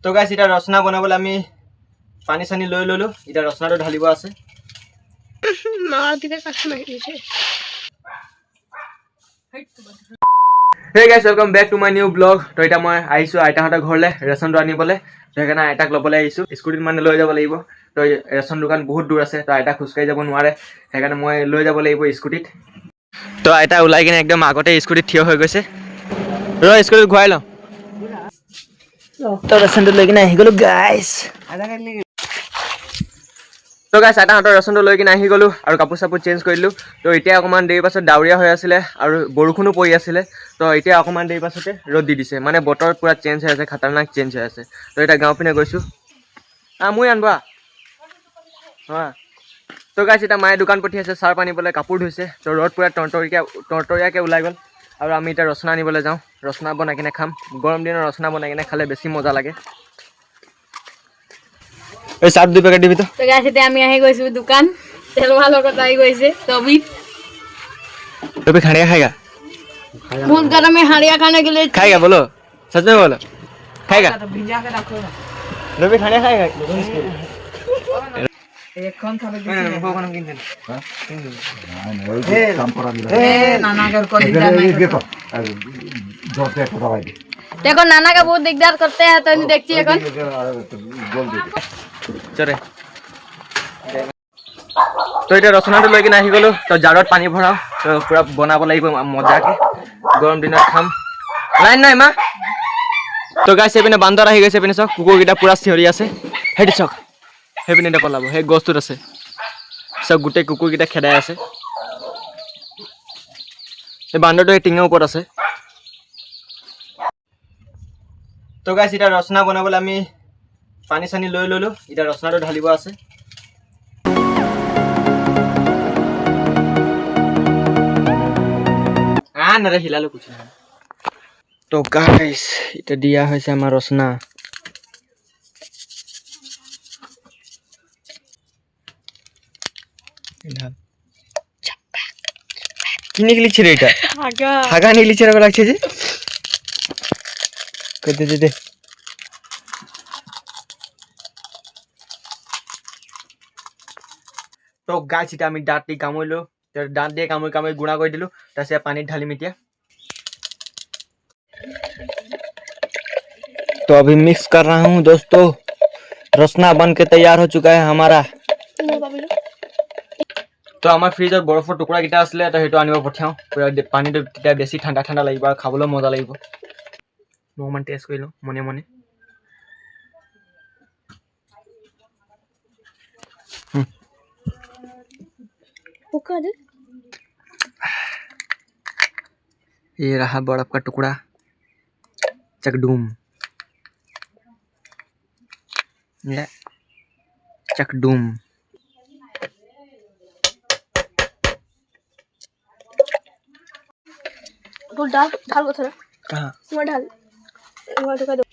তো গাইছ এটা ৰচনা বনাবলৈ আমি পানী চানি লৈ ললো এটা ৰচনাটো ঢালিব আছে Hey guys, welcome back to my new vlog. তো এটা মই আহিছো আইতাহঁতৰ ঘৰলে ৰেচনটো আনিবলৈ তো সেইকাৰণে আইতাক ল'বলৈ আহিছো স্কুটিত মানে লৈ যাব লাগিব তো ৰেচন দোকান বহুত দূৰ আছে তো আইতা খোজকাঢ়ি যাব নোৱাৰে সেইকাৰণে মই লৈ যাব লাগিব স্কুটিত তো আইতা ওলাই কিনে একদম আগতে স্কুটিত থিয় হৈ গৈছে ৰ স্কুটিত ঘূৰাই লওঁ তো ৰেচনটো লৈ কিনে আহি গ'লো গাইছ তো গাইছ আইতাহঁতৰ ৰেচনটো লৈ কিনে আহি গ'লো আৰু কাপোৰ চাপোৰ চেঞ্জ কৰিলোঁ তো এতিয়া অকণমান দেৰি পাছত ডাৱৰীয়া হৈ আছিলে আৰু বৰষুণো পৰি আছিলে তো এতিয়া অকণমান দেৰি পাছতে ৰ'দ দি দিছে মানে বতৰ পূৰা চেঞ্জ হৈ আছে খাতাৰনাক চেঞ্জ হৈ আছে তো এতিয়া গাঁও পিনে গৈছোঁ মই আনবা হয় তো গাইছ এতিয়া মায়ে দোকান পঠিয়াইছে চাহ পানিবলৈ কাপোৰ ধুইছে তো ৰ'দ পূৰা তৰতৰীয়াকৈ ওলাই গ'ল আৰু আমি এতিয়া ৰচনা আনিবলৈ যাওঁ ৰচনা বনাই কিনে খাম গৰম দিনৰ ৰচনা বনাই কিনে খালে বেছি মজা লাগে এই চাপ 2 পেকেট দিবি তো গাইছ এতিয়া আমি আহি গৈছো দোকান তেলৱা লগত আহি গৈছে तभी खाने का खाएगा बहुत गर्म है हरिया खाने के लिए खाएगा बोलो सच में बोलो खाएगा तभी खाने खाएगा एक कौन था वो कौन किन दिन ए काम करा दिला ए नाना घर को दिखता नहीं देखो नाना का बहुत दिक्कत करते हैं तो नहीं देखती है कौन चले तो এটা ৰচনাটো লৈ কিনে আহি গ'লো তো জাৰত পানী ভৰাও তো পুৰা বনাব লাগিব মজাকে গৰম দিনত খাম নাই মা তো গাইছ এইপিনে বান্দৰ আহি গৈছে এইপিনে চাওক কুকুৰকেইটা পুৰা চিঞৰি আছে সেইটো চাওক সেইপিনে এটা পলাব সেই গছটোত আছে চাওক গোটেই কুকুৰকেইটা খেদাই আছে এই বান্দৰটো এই টিঙৰ ওপৰত আছে তো গাইছ এটা ৰচনা বনাবলৈ আমি পানী চানি লৈ ললো এটা ৰচনাটো ঢালিব আছে नरे हिलालो कुछ नहीं तो गाइस এটা দিয়া হইছে আমার রচনা কি নিকলি ছিল এটা আগা নিকলি ছিল লাগছে যে কইতে দে তো গাইস এটা আমি দাঁত দি কামইলো दांत दिए कामुई गुणा कर दिलु तसे पानी ढालिम इतना तो अभी मिक्स कर रहा हूँ दोस्तों रसना बन के तैयार हो चुका है हमारा तो हमारे फ्रिजर बरफर टुकड़ा किटा आसले तो हेतु आनिब पठाओ पूरा पानी तो तिता बेसी ठंडा ठंडा লাগিব আর খাবলে মজা লাগিব মোমান টেস্ট কইলো মনে মনে ओका दे ये रहा बर्फ का टुकड़ा चकडूम ले चकडूम तो डाल को थोड़ा कहां वो डाल वो तो का दो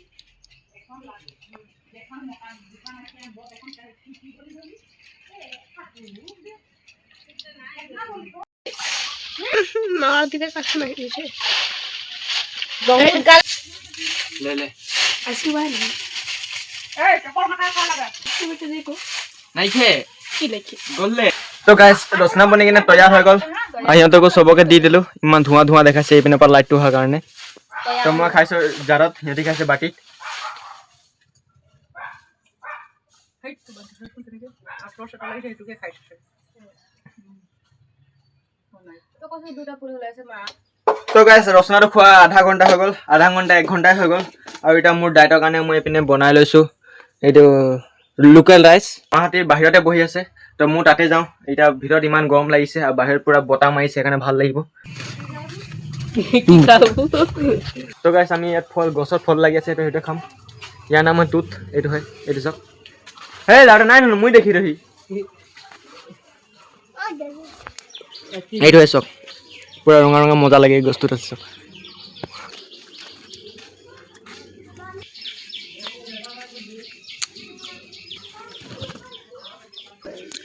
मार दिले काट में नीचे बहुत ले ऐसी बात नहीं ए चप्पल हटा खा लगा बेटे देखो नहीं खे की लेके গললে তো গাইস রচনা বনি কিনে তৈয়ার হৈ গল আইহঁতকো সবকে দি দিলো ইমান ধোঁয়া ধোঁয়া দেখাইছে এইপিনে পৰা লাইটটো হোৱাৰ কাৰণে তো মই খাইছো জাৰত হেতি খাইছে বাটিত তো গাইস ৰচনাটো খোৱা আধা ঘন্টা হৈ গল আধা ঘন্টা 1 ঘন্টাই হৈ গল আৰু এটা মোৰ ডায়েটৰ কাৰণে মই এইপিনে বনাই লৈছো এইটো লোকেল ৰাইস মাহাতে বাহিৰতে বহি আছে তো মই তাতে যাওঁ এটা ভিতৰত ইমান গৰম লাগিছে আৰু বাহিৰ পুৰা বতা মাৰিছে কাৰণে ভাল লাগিব তো গাইস আমি ইয়াত ফল গছত ফল লাগি আছে তো হেটো খাম ইয়াৰ নাম তুত এইটো হয় এইটো সব হে দাদা নাই মই দেখি ৰহি এইটো হয় সব পুৰা ৰঙা ৰঙা মজা লাগে গছটোত আছে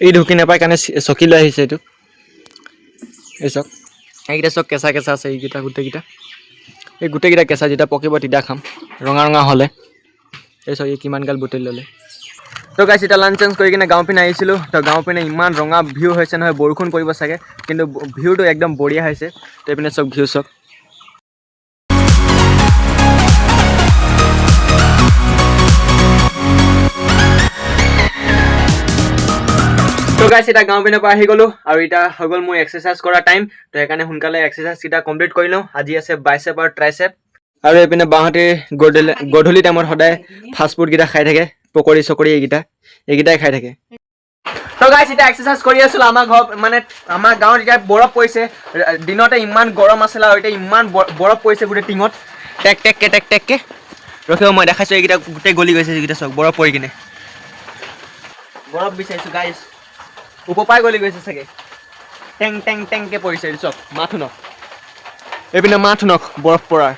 এই ঢুকি নাপায় কাৰণে চকি লৈ আহিছে এইটো এই চক এইকেইটা চক কেঁচা কেঁচা আছে এইকেইটা গোটেইকেইটা এই গোটেইকেইটা কেঁচা যেতিয়া পকিব তেতিয়া খাম ৰঙা ৰঙা হ'লে এই চাওক কিমান গাল বুটলি ল'লে তো গাইছ এতিয়া লাঞ্চ চেঞ্জ কৰি কিনে গাঁও পিনে আহিছিলোঁ তো গাঁও পিনে ইমান ৰঙা ভিউ হৈছে নহয় বৰষুণ পৰিব চাগে কিন্তু ভিউটো একদম বঢ়িয়া হৈছে তো এইপিনে চাওক ভিউ চাওক তো গাইছ এতিয়া গাঁও পিনৰ পৰা আহি গ'লোঁ আৰু এতিয়া হৈ গ'ল মোৰ এক্সাৰচাইজ কৰা টাইম তো সেইকাৰণে সোনকালে এক্সাৰচাইজকেইটা কমপ্লিট কৰি লওঁ আজি আছে বাইচেপ আৰু ট্ৰাইচেপ আৰু এইপিনে বাহঁতে গধূলি টাইমত সদায় ফাষ্ট ফুডকেইটা খাই থাকে পকৰি চকৰি এইকেইটাই খাই থাকে তো গাইছ এতিয়া এক্সাৰচাইজ কৰি আছিলোঁ আমাৰ ঘৰত মানে আমাৰ গাঁৱত এতিয়া বৰফ পৰিছে দিনতে ইমান গৰম আছিলে আৰু এতিয়া ইমান বৰফ পৰিছে গোটেই টিঙত টেক টেককৈ ৰখিব মই দেখাইছোঁ এইকেইটা গোটেই গলি গৈছে এইকেইটা চাওক বৰফ পৰি কিনে বৰফ বিচাৰিছোঁ গাইছ ওপৰপাই গলি গৈছে চাগে টেংকৈ পৰিছে এইটো চাওক মাথোনক এইপিনে মাথোনক বৰফ পৰাৰ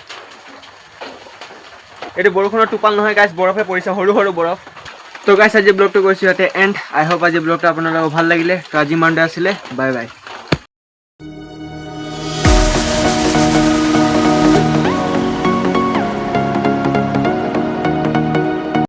এইটো বৰষুণৰ টোপাল নহয় গাইছ বৰফে পৰিছে সৰু সৰু বৰফ তো গাইছ আজি ব্লগটো গৈছোঁ ইয়াতে এণ্ড আই হোপ আজি ব্লগটো আপোনালোকক ভাল লাগিলে তো আজি মানডে আছিলে বাই বাই